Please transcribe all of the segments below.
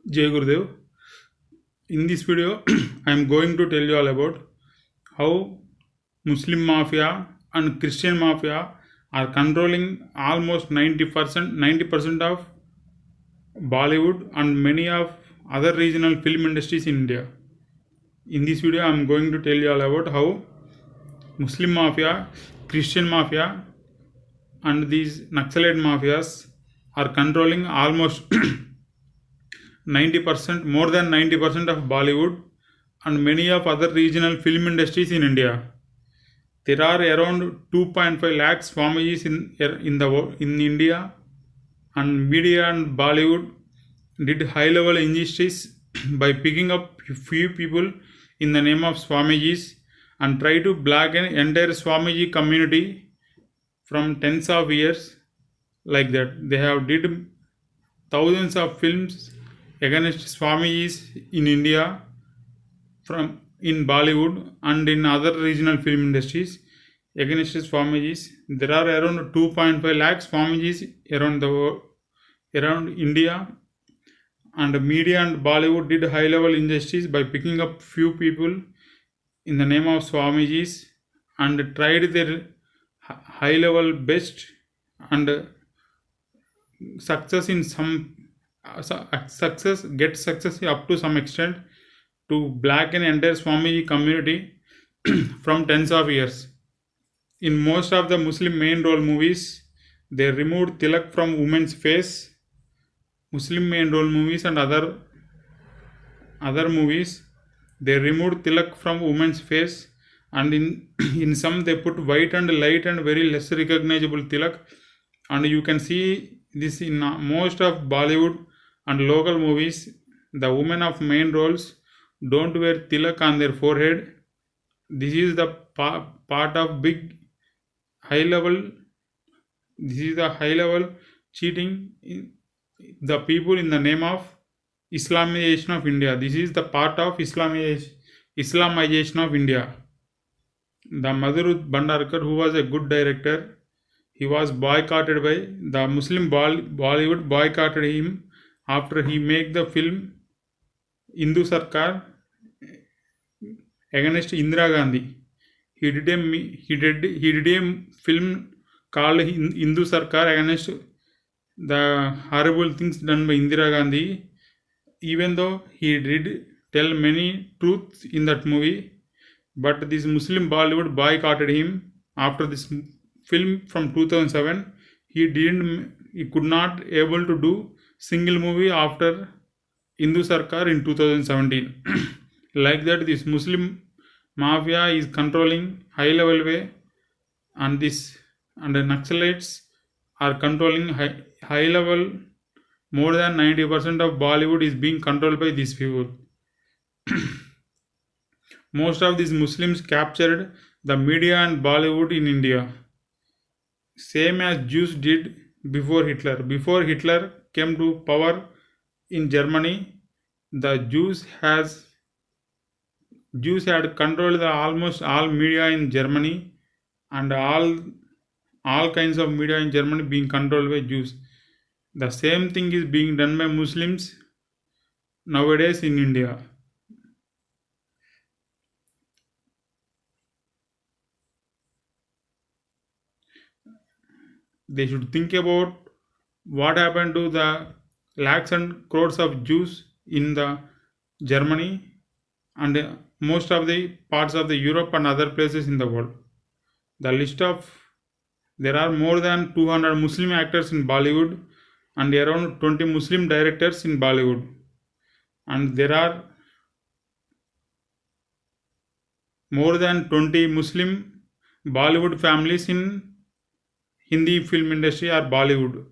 Jai Gurudev. In this video, I am going to tell you all about how Muslim mafia and Christian mafia are controlling almost 90% of Bollywood and many of other regional film industries in India. In this video, I am going to tell you all about how Muslim mafia, Christian mafia, and these Naxalite mafias are controlling almost 90%, more than 90% of Bollywood and many of other regional film industries in India. There are around 2.5 lakh Swamijis in India, and media and Bollywood did high-level injustice by picking up few people in the name of Swamijis and try to blacken entire Swamiji community from tens of years like that. They have did thousands of films against Swamijis in India, from in Bollywood and in other regional film industries against Swamijis. There are around 2.5 lakh Swamijis around the world, around India, and media and Bollywood did high level injustice by picking up few people in the name of Swamijis and tried their high level best and success in some success up to some extent to blacken entire Swamiji community from tens of years. In most of the Muslim main role movies, they removed tilak from women's face. Muslim main role movies and other movies, they removed tilak from women's face, and in some they put white and light and very less recognizable tilak, and you can see this in most of Bollywood and local movies. The women of main roles don't wear tilak on their forehead. This is the part of big high level. This is the high level cheating the people in the name of Islamization of India. This is the part of Islamization of India. The Madhurud Bhandarkar, who was a good director, he was boycotted by the Muslim Bollywood boycotted him after he made the film Hindu Sarkar against Indira Gandhi. He did a film called Hindu Sarkar against the horrible things done by Indira Gandhi. Even though he did tell many truths in that movie, but this Muslim Bollywood boycotted him after this film from 2007. He could not able to do single movie after Hindu Sarkar in 2017. Like that, this Muslim mafia is controlling high level way, and the Naxalites are controlling high level. More than 90% of Bollywood is being controlled by these people. Most of these Muslims captured the media and Bollywood in India, same as Jews did before Hitler. Before Hitler came to power in Germany, the Jews had controlled almost all media in Germany, and all kinds of media in Germany being controlled by Jews. The same thing is being done by Muslims nowadays in India. They should think about what happened to the lakhs and crores of Jews in the Germany and most of the parts of the Europe and other places in the world. There are more than 200 Muslim actors in Bollywood and around 20 Muslim directors in Bollywood, and there are more than 20 Muslim Bollywood families in Hindi film industry or Bollywood.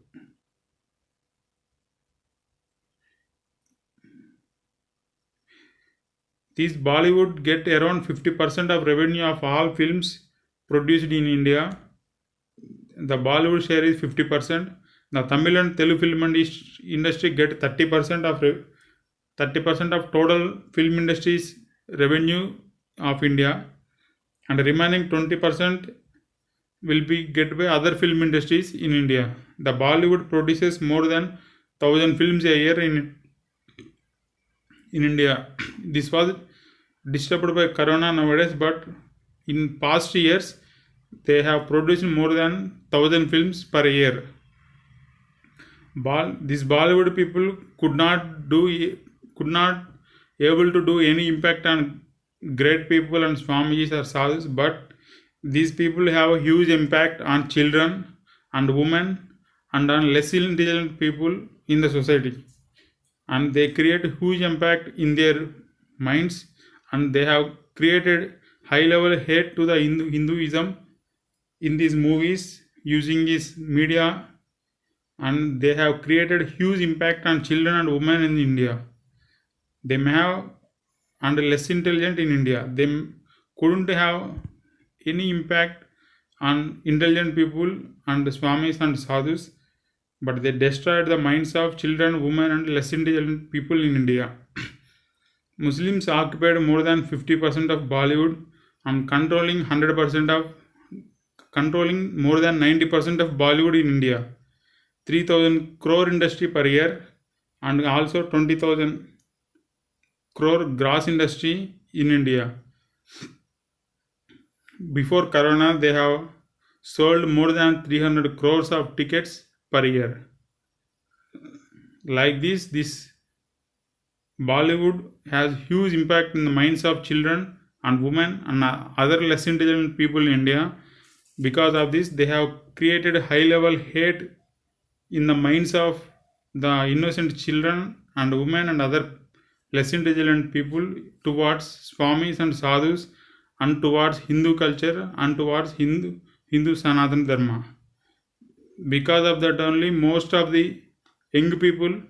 These Bollywood get around 50% of revenue of all films produced in India. The Bollywood share is 50%. The Tamil and Telugu film industry get 30% of total film industry's revenue of India, and remaining 20% will be get by other film industries in India. The Bollywood produces more than 1,000 films a year in India. This was disturbed by Corona nowadays, but in past years they have produced more than 1,000 films per year. These Bollywood people could not able to do any impact on great people and Swamijis or sadhus, but these people have a huge impact on children and women and on less intelligent people in the society, and they create huge impact in their minds, and they have created high level hate to the Hinduism in these movies using this media, and they have created huge impact on children and women in India. They may have and less intelligent in India. They couldn't have any impact on intelligent people and Swamis and Sadhus, but they destroyed the minds of children, women, and less intelligent people in India. Muslims occupied more than 50% of Bollywood and controlling more than 90% of Bollywood in India. 3,000 crore industry per year and also 20,000 crore gross industry in India. Before Corona, they have sold more than 300 crores of tickets per year. Like this Bollywood has huge impact in the minds of children and women and other less intelligent people in India. Because of this, they have created high level hate in the minds of the innocent children and women and other less intelligent people towards Swamis and Sadhus and towards Hindu culture and towards Hindu Sanatana Dharma. Because of that only, most of the young people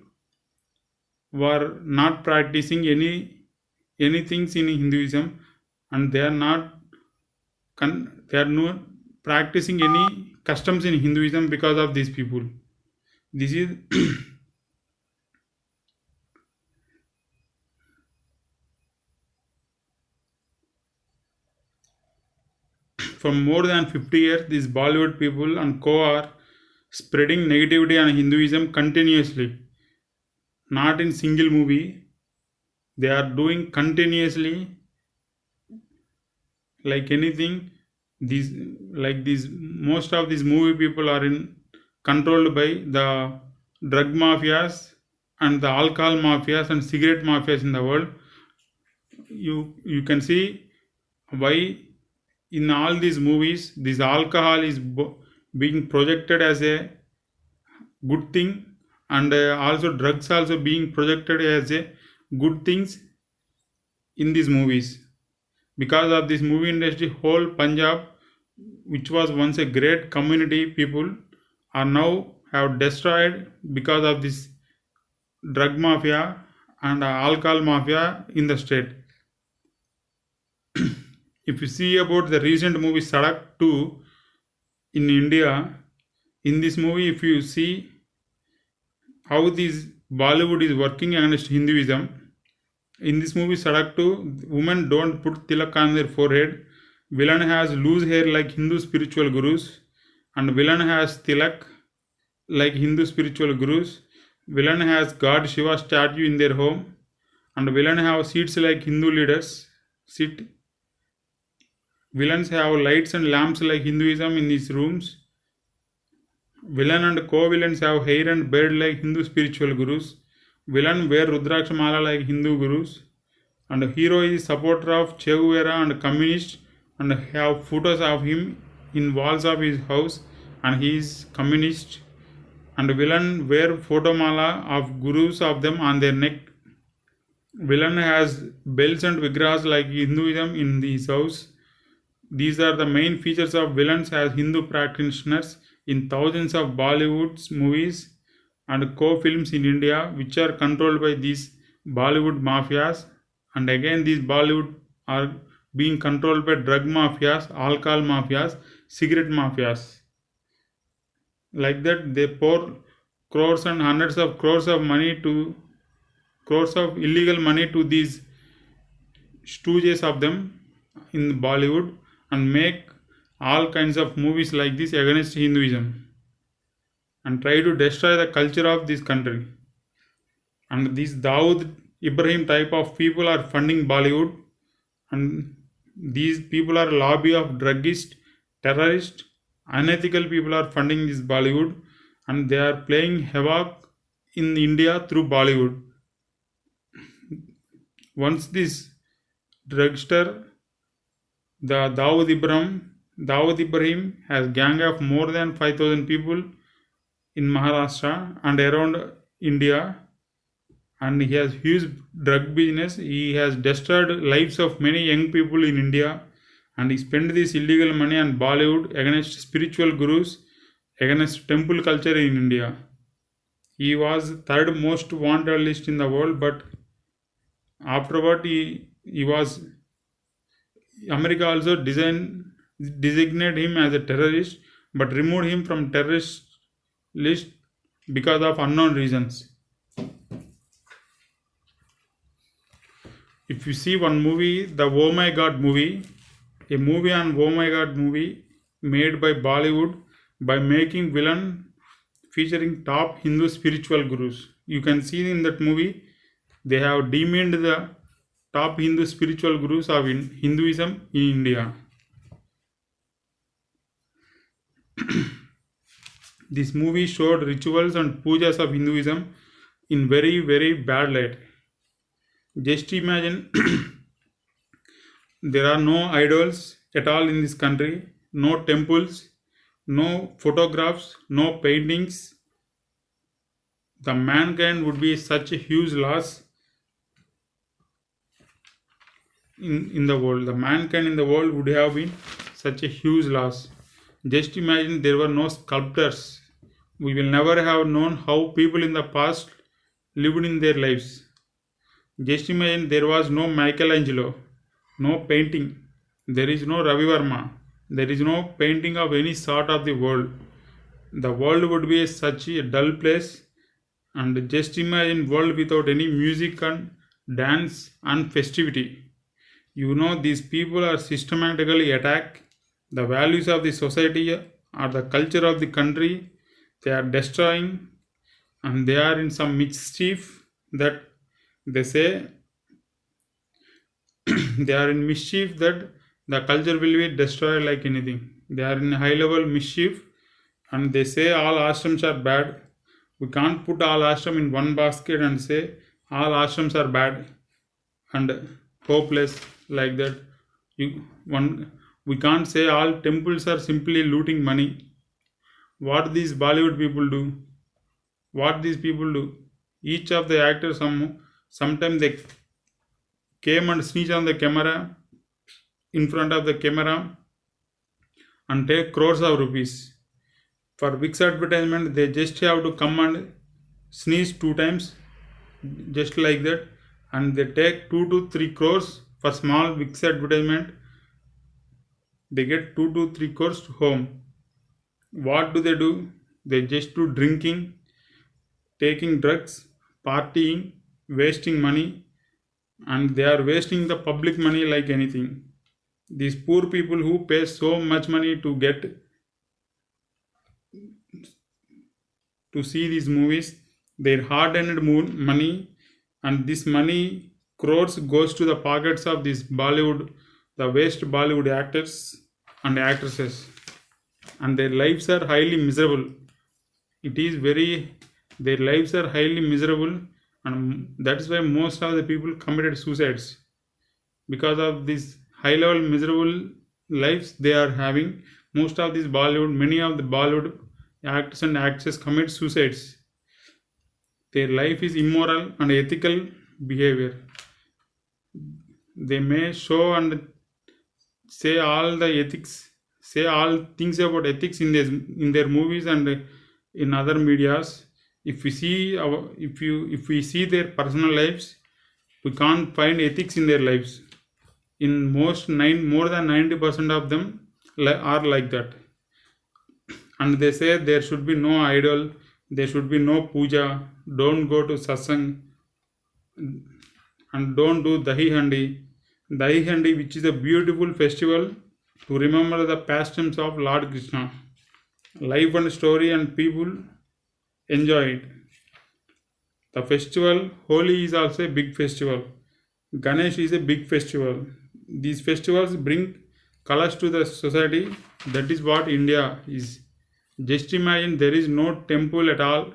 were not practicing any things in Hinduism, and they are not practicing any customs in Hinduism because of these people. This is for more than 50 years, these Bollywood people and co are spreading negativity on Hinduism continuously. Not in single movie, they are doing continuously like anything. Most of these movie people are controlled by the drug mafias and the alcohol mafias and cigarette mafias in the world. You can see why in all these movies this alcohol is being projected as a good thing, and also drugs also being projected as a good things in these movies. Because of this movie industry, whole Punjab, which was once a great community people, are now have destroyed because of this drug mafia and alcohol mafia in the state. If you see about the recent movie Sadak 2 in India, in this movie if you see how this Bollywood is working against Hinduism, in this movie Sadak 2, women don't put tilak on their forehead, villain has loose hair like Hindu spiritual gurus, and villain has tilak like Hindu spiritual gurus, villain has God Shiva statue in their home, and villain have seats like Hindu leaders sit. Villains have lights and lamps like Hinduism in these rooms. Villain and co-villains have hair and beard like Hindu spiritual gurus. Villain wear Rudraksha Mala like Hindu gurus. And hero is supporter of Che Guevara and communist, and have photos of him in walls of his house, and he is communist. And villain wear photo mala of gurus of them on their neck. Villain has bells and vigrahas like Hinduism in his house. These are the main features of villains as Hindu practitioners in thousands of Bollywood movies and co-films in India, which are controlled by these Bollywood mafias. And again, these Bollywood are being controlled by drug mafias, alcohol mafias, cigarette mafias. Like that, they pour crores and hundreds of crores of illegal money to these stooges of them in Bollywood, and make all kinds of movies like this against Hinduism and try to destroy the culture of this country. And this Dawood Ibrahim type of people are funding Bollywood, and these people are lobby of druggist, terrorist, unethical people are funding this Bollywood, and they are playing havoc in India through Bollywood. Once this drugster, the Dawood Ibrahim has gang of more than 5,000 people in Maharashtra and around India, and he has huge drug business. He has destroyed lives of many young people in India, and he spent this illegal money on Bollywood against spiritual gurus, against temple culture in India. He was third most wanted list in the world, but afterward he was America also designated him as a terrorist, but removed him from terrorist list because of unknown reasons. If you see one movie, the Oh My God movie, a movie on Oh My God movie made by Bollywood by making villain featuring top Hindu spiritual gurus. You can see in that movie they have demeaned the top Hindu spiritual gurus of Hinduism in India. This movie showed rituals and pujas of Hinduism in very, very bad light. Just imagine there are no idols at all in this country, no temples, no photographs, no paintings. The mankind would be such a huge loss in the world. The mankind in the world would have been such a huge loss. Just imagine there were no sculptors. We will never have known how people in the past lived in their lives. Just imagine there was no Michelangelo, no painting. There is no Ravi Verma. There is no painting of any sort of the world. The world would be such a dull place. And just imagine world without any music and dance and festivity. You know, these people are systematically attack the values of the society or the culture of the country. They are destroying, and they are in some mischief that they say they are in mischief that the culture will be destroyed like anything. They are in high level mischief, and they say all ashrams are bad. We can't put all ashram in one basket and say all ashrams are bad and hopeless like that. We can't say all temples are simply looting money. What these Bollywood people do? What these people do? Each of the actors sometimes they came and sneeze on the camera in front of the camera and take crores of rupees. For Vicks advertisement, they just have to come and sneeze 2 times, just like that, and they take 2 to 3 crores for small Vicks advertisement. They get 2 to 3 crores to home. What do? They just do drinking, taking drugs, partying, wasting money, and they are wasting the public money like anything. These poor people who pay so much money to see these movies, their hard-earned money, and this money crores goes to the pockets of this Bollywood, the waste Bollywood actors and actresses, and their lives are highly miserable. Their lives are highly miserable, and that is why most of the people committed suicides, because of this high level miserable lives they are having. Many of the Bollywood actors and actresses commit suicides. Their life is immoral and ethical behavior. They may show and say all things about ethics in their movies and in other medias. If we see their personal lives, we can't find ethics in their lives. In more than 90% of them are like that. And they say there should be no idol, there should be no puja, don't go to satsang, and don't do dahi handi, which is a beautiful festival to remember the pastimes of Lord Krishna. Life and story, and people enjoy it. The festival Holi is also a big festival. Ganesh is a big festival. These festivals bring colors to the society. That is what India is. Just imagine there is no temple at all,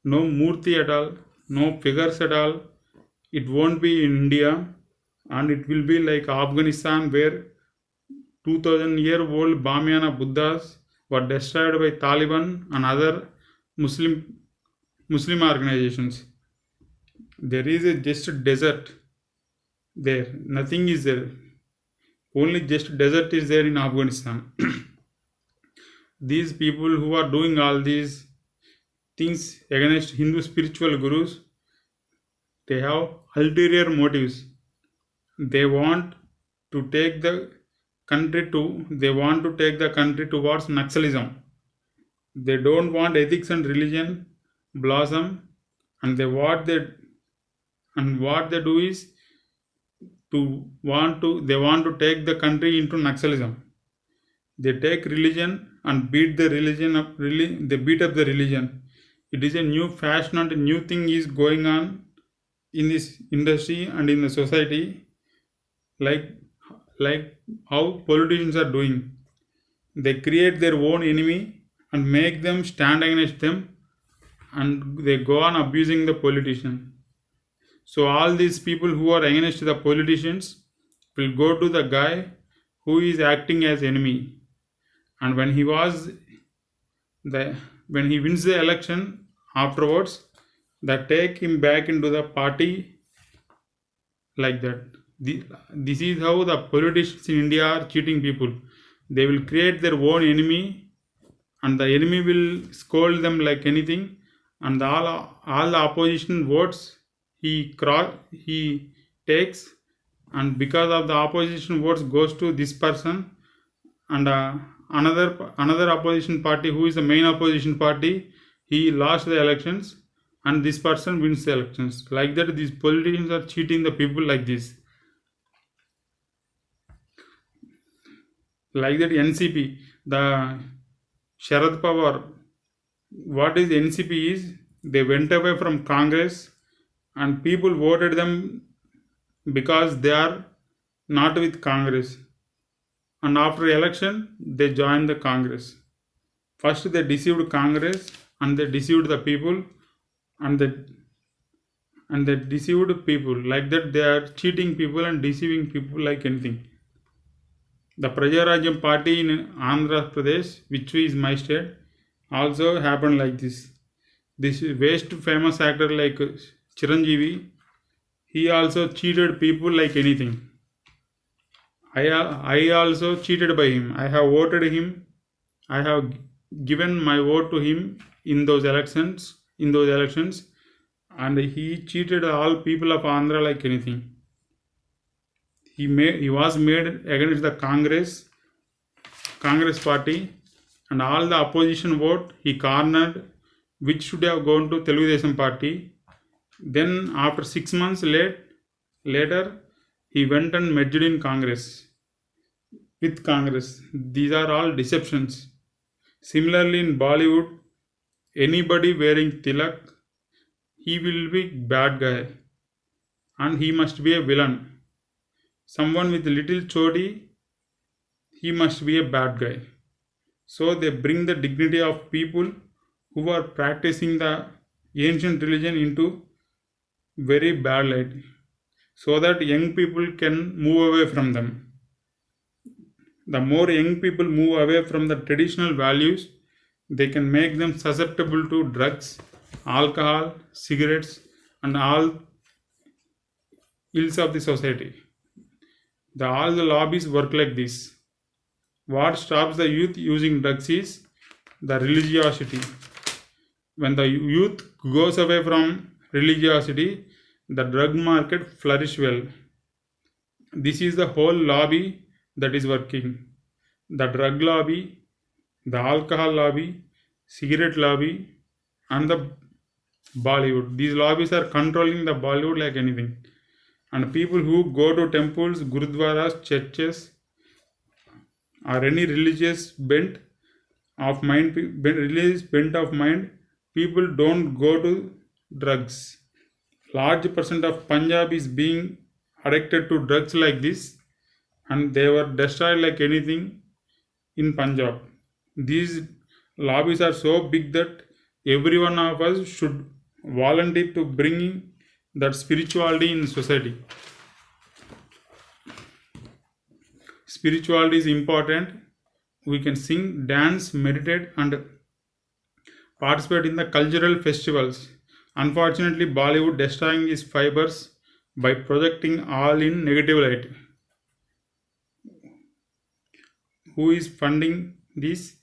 no murti at all, no figures at all. It won't be in India, and it will be like Afghanistan where 2000-year-old Bamyana Buddhas were destroyed by Taliban and other Muslim Muslim organizations. There is a just desert there. Nothing is there. Only just desert is there in Afghanistan. These people who are doing all these things against Hindu spiritual gurus, they have ulterior motives. They want to take the country towards Naxalism. They don't want ethics and religion blossom, and what they do is they want to take the country into Naxalism. They take religion and beat the religion up. They beat up the religion. It is a new fashion and a new thing is going on in this industry and in the society, like how politicians are doing. They create their own enemy and make them stand against them, and they go on abusing the politician. So all these people who are against the politicians will go to the guy who is acting as enemy, and when he wins the election afterwards, they take him back into the party like that. This is how the politicians in India are cheating people. They will create their own enemy, and the enemy will scold them like anything, and all the opposition votes he takes, and because of the opposition votes goes to this person, and another opposition party who is the main opposition party, he lost the elections, and this person wins the elections. Like that, these politicians are cheating the people like this. Like that, NCP, the Sharad Pawar, what is NCP is, they went away from Congress and people voted them because they are not with Congress, and after election they joined the Congress. First they deceived Congress and they deceived the people, and they deceived people. Like that, they are cheating people and deceiving people like anything. The Prajarajyam party in Andhra Pradesh, which is my state, also happened like this. This waste famous actor like Chiranjeevi, he also cheated people like anything. I also cheated by him. I have voted him. I have given my vote to him in those elections. And he cheated all people of Andhra like anything. He was made against the Congress party, and all the opposition vote he cornered, which should have gone to Telugudesam party. Then after 6 months later, he went and merged in Congress with Congress. These are all deceptions. Similarly, in Bollywood, anybody wearing tilak, he will be bad guy, and he must be a villain. Someone with little chodi, he must be a bad guy. So they bring the dignity of people who are practicing the ancient religion into very bad light, so that young people can move away from them. The more young people move away from the traditional values, they can make them susceptible to drugs, alcohol, cigarettes, and all ills of the society. All the lobbies work like this. What stops the youth using drugs is the religiosity. When the youth goes away from religiosity, the drug market flourishes well. This is the whole lobby that is working. The drug lobby, the alcohol lobby, cigarette lobby, and the Bollywood. These lobbies are controlling the Bollywood like anything. And people who go to temples, gurudwaras, churches, or any religious bent of mind, people don't go to drugs. large percent of Punjab is being addicted to drugs like this, and they were destroyed like anything in Punjab. These lobbies are so big that every one of us should volunteer to bring that spirituality in society. Spirituality is important. We can sing, dance, meditate, and participate in the cultural festivals. Unfortunately, Bollywood destroying its fibers by projecting all in negative light. Who is funding this?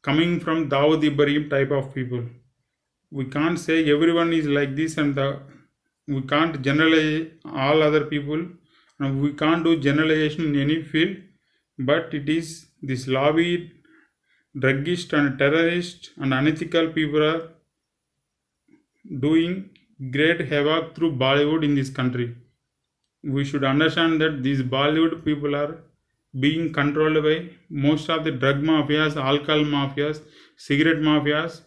Coming from Dawood Ibrahim type of people. We can't say everyone is like this, and we can't generalize all other people, and we can't do generalization in any field. But it is this lobby, druggist and terrorist and unethical people are doing great havoc through Bollywood in this country. We should understand that these Bollywood people are being controlled by most of the drug mafias, alcohol mafias, cigarette mafias,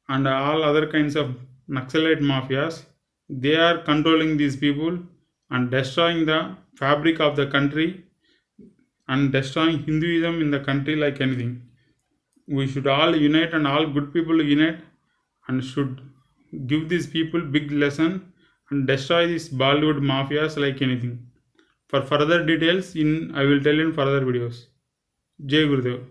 and all other kinds of Naxalite mafias. They are controlling these people and destroying the fabric of the country and destroying Hinduism in the country like anything. We should all unite, and all good people unite, and should give these people big lesson and destroy these Bollywood mafias like anything. For further details, I will tell in further videos. Jai Gurudev.